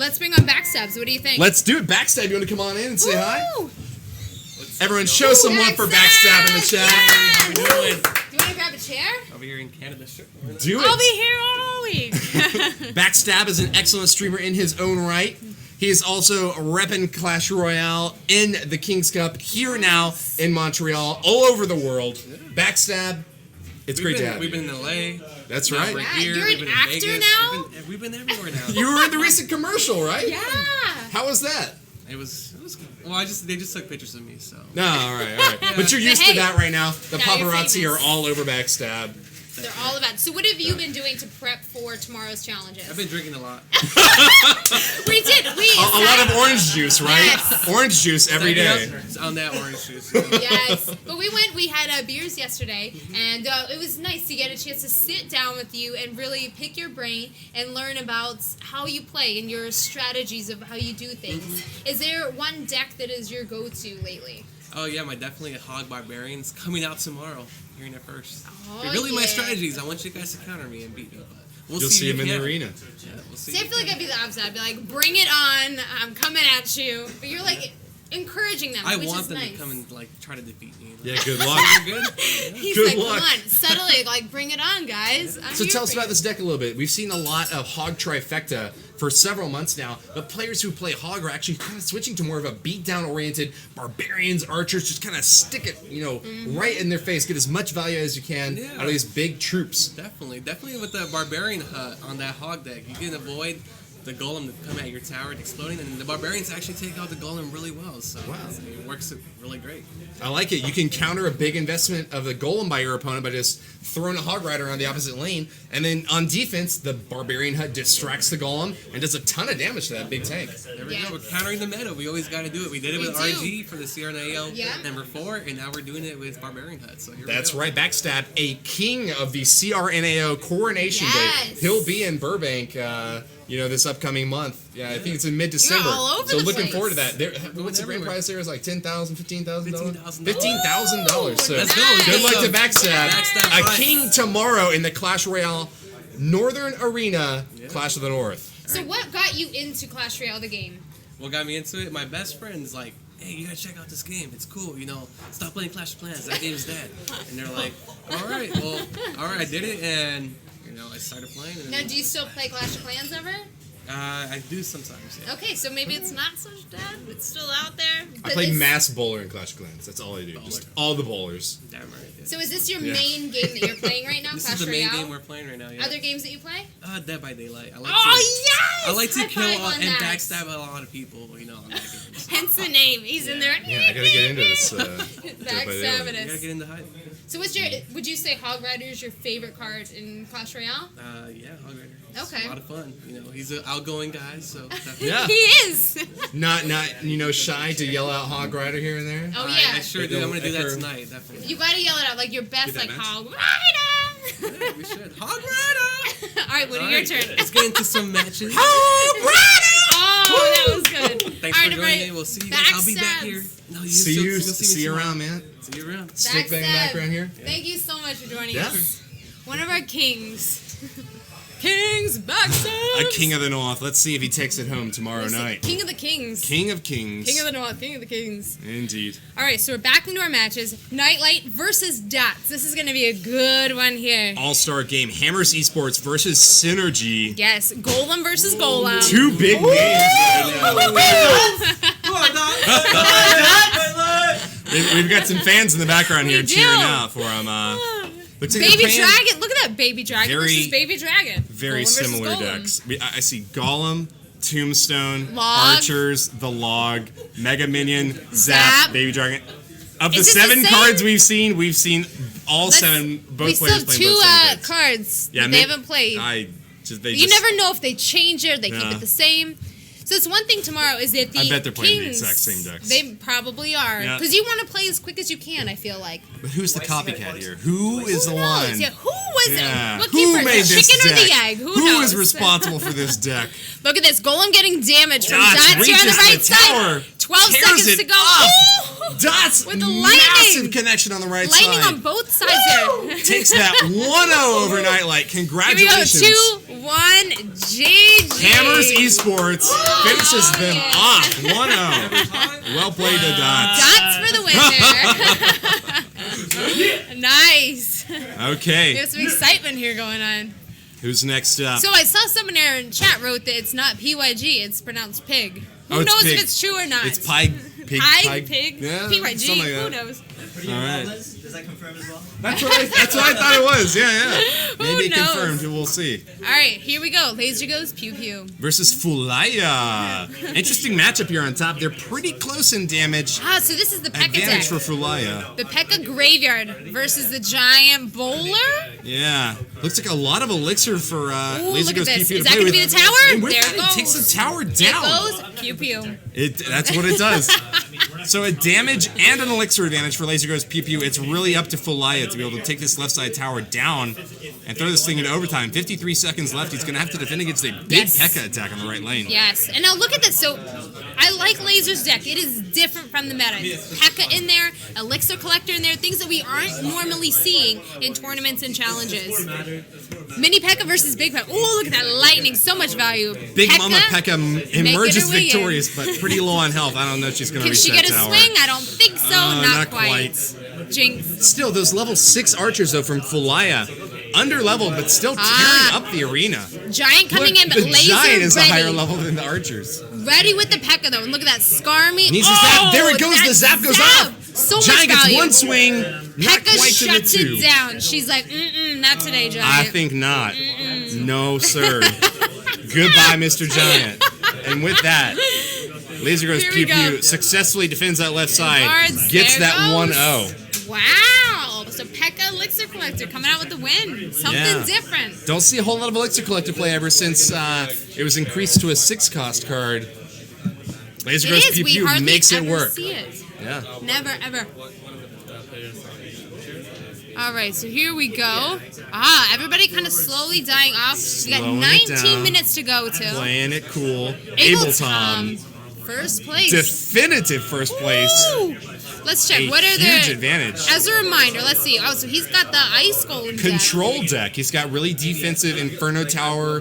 let's bring on BackStabx's. What do you think? Let's do it. Backstab, you want to come on in and say hi? Everyone show some love for Backstab in the chat. How we doing? Do you want to grab a chair? I'll be here in Canada. Sure. Do it. I'll be here all week. Backstab is an excellent streamer in his own right. He is also repping Clash Royale in the King's Cup here now in Montreal, all over the world. Backstab, it's great to have We've been in LA. That's right. We're Yeah, here. you're We've an been in actor Vegas. now? We've been everywhere now. You were in the recent commercial, right? Yeah. How was that? It was well. They just took pictures of me, so. No, all right. But you're used to that right now. The Now you're paparazzi famous. are all over Backstab. They're all about. So what have you been doing to prep for tomorrow's challenges? I've been drinking a lot. We did. A lot of orange juice, right? Yes. Orange juice every day. It's on that orange juice. Yes, but we had beers yesterday, and it was nice to get a chance to sit down with you and really pick your brain and learn about how you play and your strategies of how you do things. Is there one deck that is your go-to lately? Oh yeah, definitely Hog Barbarians coming out tomorrow. Hearing it first. Oh, They're really my yeah. strategies. I want you guys to counter me and beat me. But we'll You'll see if him in you the can. arena. Yeah, we'll see. See, I feel like I'd be the opposite. I'd be like, bring it on, I'm coming at you. But you're like encouraging them, I which want is them nice. to come and try to defeat me. Yeah, good luck. You're good. He's Good like, luck. come on, settle it, bring it on, guys. I'm So here tell us for about you. this deck a little bit. We've seen a lot of Hog Trifecta for several months now, but players who play Hog are actually kind of switching to more of a beatdown-oriented Barbarians, Archers, just kind of stick it, right in their face, get as much value as you can out of these big troops. Definitely with the Barbarian Hut on that Hog deck, you can avoid the Golem to come at your tower and exploding, and the Barbarians actually take out the Golem really well, so it works really great. I like it. You can counter a big investment of the Golem by your opponent by just throwing a Hog Rider on the opposite lane, and then on defense, the Barbarian Hut distracts the Golem and does a ton of damage to that big tank. There we go. We're countering the meta. We always got to do it. We did it with We do. RG for the CRNAO number 4, and now we're doing it with Barbarian Hut. So here That's we go. right. Backstab, a king of the CRNAO Coronation Day. Yes. He'll be in Burbank, this upcoming month. Yeah, I think it's in mid-December. You're all over so the looking place. forward to that. What's the grand everywhere. prize there? Is like $10,000, $15,000? $15,000. $15,000. So Let's go. good luck to Nice. Backstab. Backstab A prize. king tomorrow in the Clash Royale Northern Arena Clash of the North. So what got you into Clash Royale, the game? What got me into it? My best friend's like, hey, you gotta check out this game. It's cool, Stop playing Clash of Clans. That game's dead. And they're like, all right, I did it, and I started playing. And Now, do you still play Clash of Clans ever? I do sometimes. Yeah. Okay, so maybe it's not so dead. It's still out there. I But play is- Mass Bowler in Clash of Clans. That's all I do. Just all the bowlers. Damn right. Yeah. So is this your Yeah. main game that you're playing right now, This Clash is the main Royale? game we're playing right now. Yeah. Other games that you play? Dead by Daylight. I like Yes! I like to High kill five on and that. backstab a lot of people, on that game. So. Hence the name. He's in there. Yeah, I gotta get into this. Backstabbing You gotta us. get in the hype. So would you say Hog Rider is your favorite card in Clash Royale? Yeah, Hog Rider. Okay. It's a lot of fun. He's an outgoing guy, so definitely. Yeah. He is. Not shy to yell out Hog Rider here and there. Oh I yeah. sure do. I'm gonna do that tonight, definitely. You gotta yell it out like your best, Get that, like Max. Hog Rider. Yeah, we should. Hog Rider! All right, Woody, All your right, turn. Let's get into some matches. Hog Rider. Oh, that was good. Thanks All for right, joining me. everybody. We'll see you guys. I'll be back here. No, See you'll you tomorrow. around, man. See you around. Stick bang back around here. Thank you so much for joining Yeah. us. One of our kings. Kings BackStabx's. A king of the North. Let's see if he takes it home tomorrow Listen, night. King of the Kings. King of Kings. King of the North. King of the Kings. Indeed. All right, so we're back into our matches. Nightlight versus Dots. This is going to be a good one here. All-star game. Hammers Esports versus Synergy. Yes, Golem versus Golem. Two big names right now. We've got some fans in the background here We do. cheering out for him. Looks like Baby they're playing Dragon. Look at that, Baby Dragon Very- versus Baby Dragon. very Golem versus similar Golem. decks. I see Golem, Tombstone, Log. Archers, the Log, Mega Minion, Zap, Zap. Baby Dragon. Of the Is this the 7 same? cards we've seen all 7, We both still players have playing two both 7 decks. cards Yeah, that they haven't played. You never know if they change it or they keep Yeah. it the same. So it's one thing tomorrow is that the I bet they're playing the Kings, exact same decks. They probably are. Yeah. Because you want to play as quick as you can, I feel like. But who's the copycat here? Who is the Who knows? one? Yeah, who was is Yeah. what came Who first, made the this chicken or deck? the egg? Who Who knows? is responsible for this deck? Look at this. Golem getting damaged from Dots Dots here on the reaches right the tower, side. 12 tears seconds it to go. up. Ooh! Dots, With the massive lightning. connection on the right Lightning side. on both sides there. Takes that 1-0 over Nightlight. Here we go. Congratulations. 2-1 GG. Hammers Esports finishes them off 1-0. Well played to Dots. Dots for the win there. Nice. Okay, There's some excitement here going on. who's next up? So I saw someone there in chat wrote that it's not PYG, it's pronounced pig. Who Oh, it's knows pig. if it's true or not? It's Pig. Pig? Yeah, PYG, something like who that. knows? Pretty All right. Does that confirm as well? That's what I thought it was. Yeah. Maybe knows? confirmed. We'll see. Alright, here we go. Laser goes pew pew. Versus Fulaya. Interesting matchup here on top. They're pretty close in damage. Ah, so this is the P.E.K.K.A deck. Advantage for Fulaya. The P.E.K.K.A Graveyard versus the Giant Bowler. Yeah. Looks like a lot of elixir for Ooh, Laser look at Goes this. Pew Pew Is to that play going to with. be the tower? And with There that, it goes. it takes the tower It down. goes pew pew. That's what it does. So a damage and an elixir advantage for Laser Goes Pew Pew. It's really up to Fulaya to be able to take this left side tower down and throw this thing into overtime. 53 seconds left. He's going to have to defend against a big Yes. P.E.K.K.A attack on the right lane. Yes, and now look at this. So I like Laser's deck. It is different from the meta. P.E.K.K.A in there, Elixir Collector in there, things that we aren't normally seeing in tournaments and challenges. Mini P.E.K.K.A versus Big P.E.K.K.A. Oh, look at that lightning. So much value. Big P.E.K.K.A, Mama P.E.K.K.A emerges her way in. victorious, but pretty low on health. I don't know if she's going to Can reach she that get a tower. swing? I don't think so. Not not quite. Jinx. Still, those level 6 archers, though, from Fulaya, under leveled, but still tearing up the arena. Giant coming in, but the Laser Giant is ready. a higher level than the archers. Ready with the P.E.K.K.A though. And look at that. Scarmy. Needs a zap. There it goes. that The zap goes zap. off. So Giant much gets value. one swing, not P.E.K.K.A quite to the shuts 2. it down. She's like, not today, Giant. I think not. No, sir. Goodbye, Mr. Giant. And with that, Laser Goes Here we Pew go. Pew successfully defends that left side, Guards, gets there that goes. 1-0. Wow. So P.E.K.K.A Elixir Collector coming out with the win. Something Yeah. different. Don't see a whole lot of Elixir Collector play ever since it was increased to a 6-cost card. Laser It Goes is. Pew We Pew hardly makes it ever work. see it. Yeah. Never, ever. All right, so here we go. Ah, everybody kind of slowly dying off. We got Slowing it 19 down. minutes to go to. Playing it cool. Ableton, Ableton. first place. Definitive first place. Woo! Let's check. A What are huge the advantage. As a reminder, let's see. Oh, so he's got the Ice Golem deck. Control deck. He's got really defensive Inferno Tower,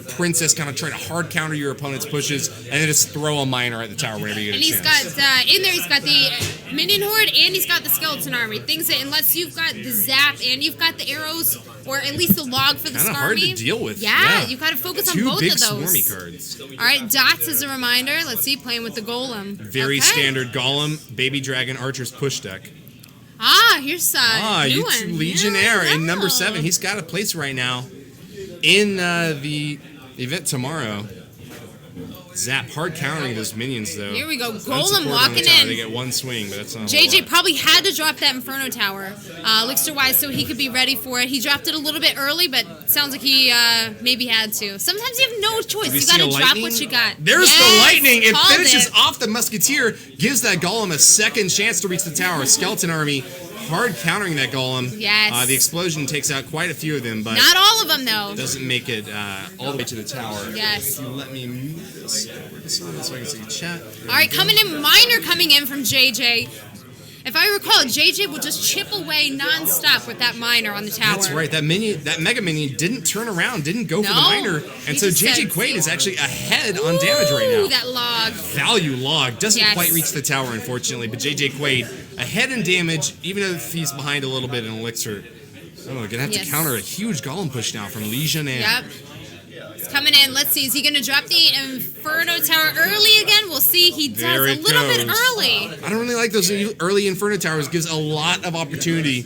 Princess kind of trying to hard counter your opponent's pushes, and then just throw a miner at the tower whenever you get And a he's chance. got in there. He's got the Minion Horde and he's got the Skeleton Army. Things that unless you've got the Zap and you've got the arrows or at least the log for the Kind of Skarmy. hard to deal with. Yeah, you got to focus on Two both big of those. swarmy cards. All right, Dots as a reminder. Let's see, playing with the Golem. Very Okay. standard Golem, Baby Dragon, Archer's push deck. Ah, here's new you one. two Legionnaire Yeah, in number wow. 7. He's got a place right now in the event tomorrow. Zap, hard countering those minions though. Here we go. Unsupported on Golem the walking tower. in. They get one swing, but that's not a whole JJ lot. probably had to drop that Inferno Tower, elixir-wise, so he could be ready for it. He dropped it a little bit early, but sounds like he maybe had to. Sometimes you have no choice. Did we You see got a to drop lightning? what you got. There's the Yes, lightning. It called finishes it. off the Musketeer, gives that Golem a second chance to reach the tower. Skeleton Army hard countering that Golem. Yes. The explosion takes out quite a few of them, but Not all of them, though. doesn't make it all the way to the tower. Yes. If you let me move this over to side so I can see the chat. All right, coming in, Miner coming in from JJ. If I recall, JJ will just chip away non-stop with that Miner on the tower. That's right. That Mega Minion didn't turn around, didn't go for the No. miner, and He so just JJ said, Quaid is actually ahead on damage right Ooh, now. that log. Value log doesn't Yes. quite reach the tower, unfortunately, but JJ Quaid ahead in damage, even if he's behind a little bit in elixir. Oh, we're gonna have Yes. to counter a huge Golem push now from Legionnaire. Yep. It's coming in. Let's see. Is he going to drop the Inferno Tower early again? We'll see. He does There a it little bit goes. early. I don't really like those early Inferno Towers. Gives a lot of opportunity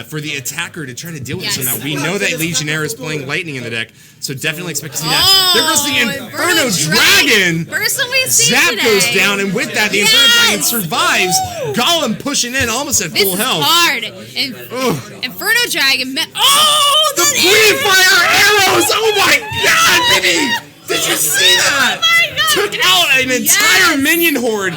for the attacker to try to deal with Yes. this. So now we know that Legionnaire is playing Lightning in the deck, so definitely expect to see that. Oh, There goes the Inferno Dragon! First one we've seen Zap today. goes down, and with that, the Inferno Dragon Yes. survives. Golem pushing in, almost at This full is health. hard. Inferno Dragon. Oh, The that Bleed arrow! Fire arrows! Oh my god, Minnie! Did you see that? Oh my God. Took out an entire minion horde.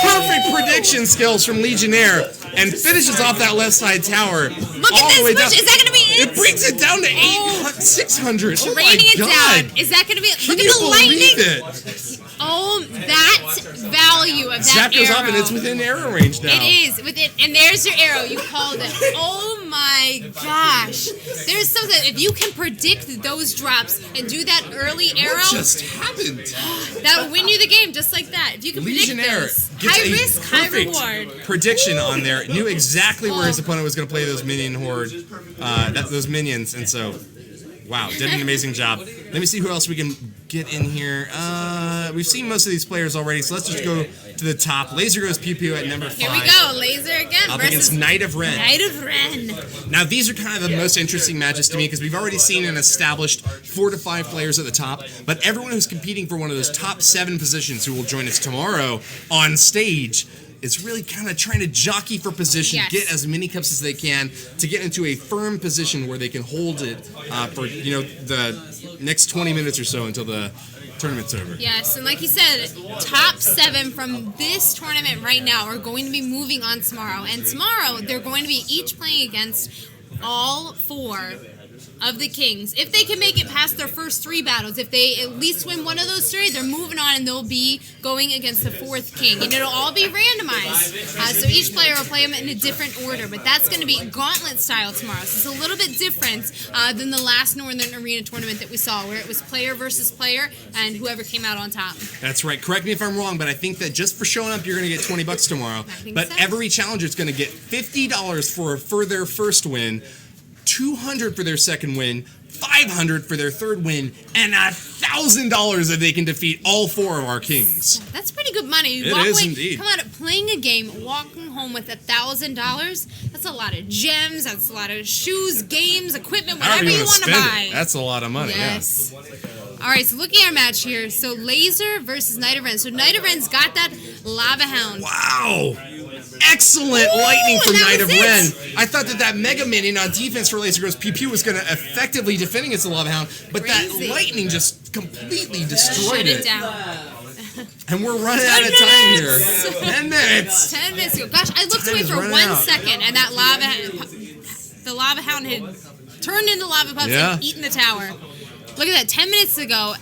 Perfect prediction skills from Legionnaire, and finishes off that left side tower. Look all at the way this down. push. Is that going to be It brings it down to 600. Oh Raining my it God. down. Is that going to be? Can Look you at the lightning. believe it? Oh, that value of that Zap goes arrow. off and it's within arrow range now. It is within, and there's your arrow. You called it. Oh my gosh! There's something. If you can predict those drops and do that early arrow, What just happened? that will win you the game just like that. If you can predict Legionnaire those, gets high a risk, high perfect reward. prediction on there. Knew exactly where his opponent was going to play those minion horde, those minions, and so, wow, did an amazing job. Let me see who else we can get in here. We've seen most of these players already, so let's just go to the top. Laser goes Pew Pew at number 5. Here we go, Laser again Up versus against Knight of Ren. Knight of Ren. Now, these are kind of the most interesting matches to me because we've already seen an established 4 to 5 players at the top, but everyone who's competing for one of those top 7 positions who will join us tomorrow on stage is really kind of trying to jockey for position, Yes. get as many cups as they can to get into a firm position where they can hold it for the next 20 minutes or so until the tournament's over. Yes, and like you said, top 7 from this tournament right now are going to be moving on tomorrow. And tomorrow, they're going to be each playing against all 4 of the Kings. If they can make it past their first 3 battles, if they at least win one of those 3, they're moving on and they'll be going against the 4th King. And it'll all be randomized. So each player will play them in a different order. But that's going to be gauntlet style tomorrow. So it's a little bit different than the last Northern Arena tournament that we saw, where it was player versus player and whoever came out on top. That's right. Correct me if I'm wrong, but I think that just for showing up, you're going to get $20 tomorrow. But so. every challenger is going to get $50 for their first win, $200 for their second win, $500 for their third win, and $1,000 if they can defeat all 4 of our Kings. That's pretty good money. You It walk is away, indeed. Come out playing a game, walking home with $1,000. That's a lot of gems. That's a lot of shoes, games, equipment, However whatever you wanna want to spend buy. it. That's a lot of money. Yes. All right, so looking at our match here. So Laser versus Knight of Ren. So Knight of Ren's got that Lava Hound. Yeah. Wow. Excellent Ooh, lightning from and that Knight of was Ren. it. I thought that Mega Minion on defense for Laser Goes Pew Pew was going to effectively defend against the Lava Hound, but Crazy. that lightning just completely Shut destroyed it it. down. And we're running out of time here. 10 minutes. 10 minutes ago. Gosh, I looked Time away is for running 1 out. second, and that the Lava Hound had turned into lava pups and eaten the tower. Look at that. 10 minutes ago,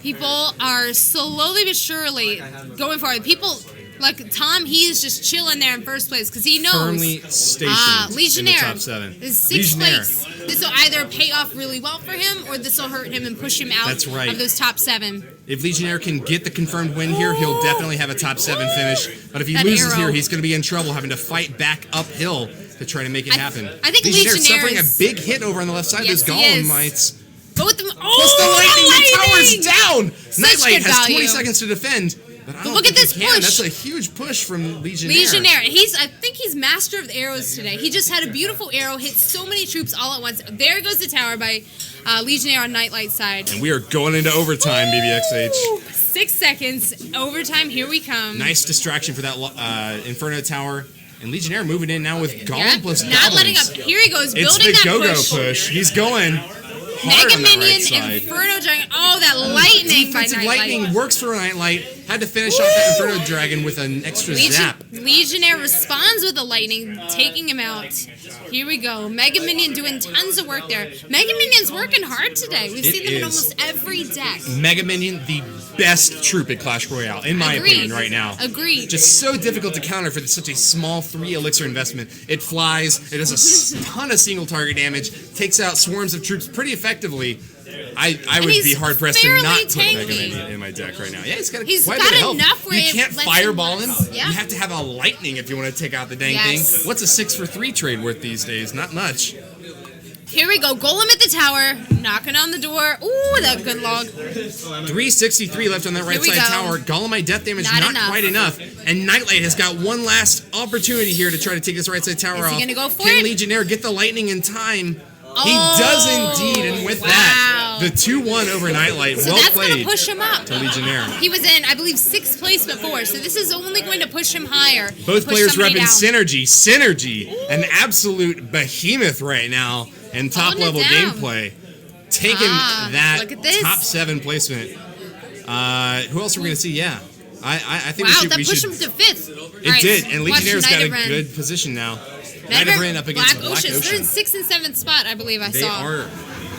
people are slowly but surely going forward. People, like Tom, he is just chilling there in first place because he knows. Firmly stationed Legionnaire in the top 7. is 6th Legionnaire. place. This will either pay off really well for him, or this will hurt him and push him out That's right. of those top 7. If Legionnaire can get the confirmed win here, he'll definitely have a top 7 finish. But if he That loses arrow. here, he's going to be in trouble having to fight back uphill to try to make it happen. I think Legionnaire Legionnaire suffering a is- big hit over on the left side Yes, of those he is. Golemites. Both of them. Plus the lightning, the tower's down. Nightlight good has value. 20 seconds to defend. But I don't look at think he this can. push. That's a huge push from Legionnaire. Legionnaire. I think he's master of the arrows today. He just had a beautiful arrow, hit so many troops all at once. There goes the tower by Legionnaire on Nightlight's side. And we are going into overtime, BBXH. 6 seconds. Overtime. Here we come. Nice distraction for that Inferno tower. And Legionnaire moving in now with Golem Yep, plus not letting up. Goblins. Here he goes, It's building the that go-go push. He's going hard Mega on that Minion, right side. Inferno Dragon. Oh, that lightning by Defensive Nightlight. lightning works for Nightlight. Had to finish off that Inferno Dragon with an extra zap. Legionnaire responds with the lightning, taking him out. Here we go. Mega Minion doing tons of work there. Mega Minion's working hard today. We've seen them in is. almost every deck. Mega Minion, the best troop in Clash Royale, in my Agreed. opinion, right now. Agreed. Just so difficult to counter for such a small 3 elixir investment. It flies, it does a ton of single target damage, takes out swarms of troops pretty effectively. I would he's be hard pressed to fairly not put Mega tanky. Minion in my deck right now. Yeah, he's got He's quite got a bit of health. enough where You it can't lets him fireball him. less. Yeah. You have to have a lightning if you want to take out the dang Yes. thing. What's a 6 for 3 trade worth these days? Not much. Here we go. Golem at the tower, knocking on the door. Ooh, that good log. 363 left on that right Here we side go. tower. Golemite death damage Not not enough. quite enough. And Nightlight has got one last opportunity here to try to take this right side tower Is he off. gonna go for Can it? Legionnaire get the lightning in time? He Oh, does indeed, and with that, wow. the 2-1 over Nightlight. So Well that's going to played push him up. to Legionnaire. He was in, I believe, 6th place before, so this is only going to push him higher. Both push players somebody repping down. synergy, an absolute behemoth right now in top Holding it level down. gameplay, taking Ah, that look at this. top 7 placement. Who else are we gonna see? Yeah, I think Wow, we that should. pushed him to 5th. It did, and Legionnaire's got a good position now. Night of Ren up against Black Ocean. They're in 6th and 7th spot, I believe I saw. They are,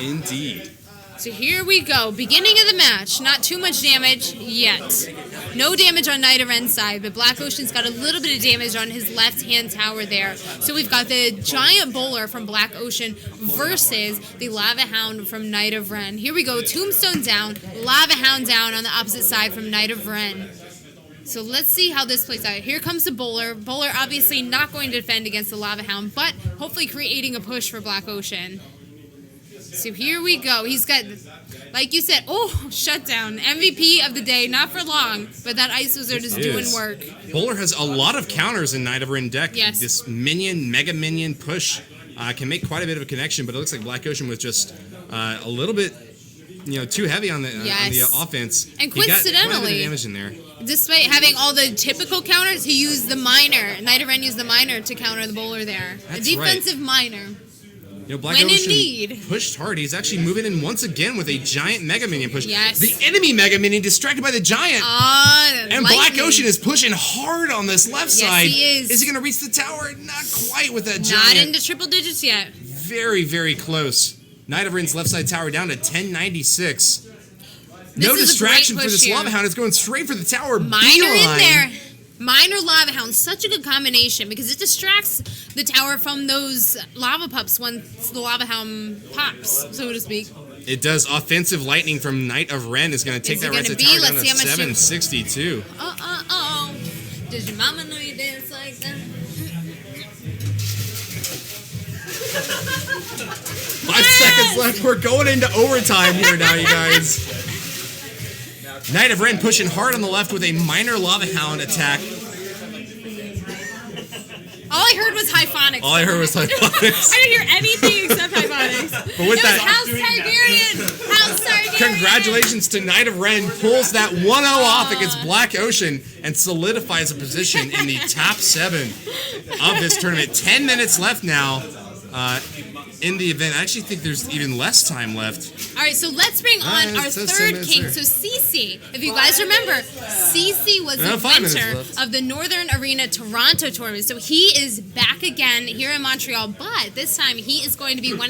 indeed. So here we go. Beginning of the match. Not too much damage yet. No damage on Night of Ren's side, but Black Ocean's got a little bit of damage on his left-hand tower there. So we've got the giant bowler from Black Ocean versus the Lava Hound from Night of Ren. Here we go. Tombstone down. Lava Hound down on the opposite side from Night of Ren. So let's see how this plays out. Here comes the bowler. Bowler obviously not going to defend against the Lava Hound, but hopefully creating a push for Black Ocean. So here we go. He's got, like you said, shutdown. MVP of the day, not for long, but that Ice Wizard is doing work. Bowler has a lot of counters in Night of Ren deck. Yes. This mega minion push can make quite a bit of a connection, but it looks like Black Ocean was just a little bit, too heavy on the offense. And he got quite a bit coincidentally, of damage in there. Despite having all the typical counters, he used the miner. Night of Ren used the miner to counter the bowler there. That's a defensive miner. Black When Ocean indeed. pushed hard. He's actually moving in once again with a giant Mega Minion push. Yes. The enemy Mega Minion distracted by the giant. And Black Ocean is pushing hard on this left side. He is. Is he going to reach the tower? Not quite with that Not giant. into triple digits yet. Very, very close. Night of Ren's left side tower down to 1096. No distraction for this Lava Hound. It's going straight for the tower. Miner in there. Miner Lava Hound, such a good combination because it distracts the tower from those lava pups once the Lava Hound pops, so to speak. It does. Offensive lightning from Night of Ren is going to take that right to tower down to 762. Does your mama know you dance like that? 5 seconds left. We're going into overtime here now, you guys. Night of Ren pushing hard on the left with a minor Lava Hound attack. All I heard was Hyphonics. All I heard was Hyphonics. I didn't hear anything except Hyphonics. But with that, House Targaryen. House Targaryen. Congratulations to Night of Ren. Pulls that 1-0 off against Black Ocean and solidifies a position in the top 7 of this tournament. 10 minutes left now. In the event, I actually think there's even less time left. All right, so let's bring on our third king. So Cece, if you guys remember, Cece was the winner of the Northern Arena Toronto tournament. So he is back again here in Montreal, but this time he is going to be one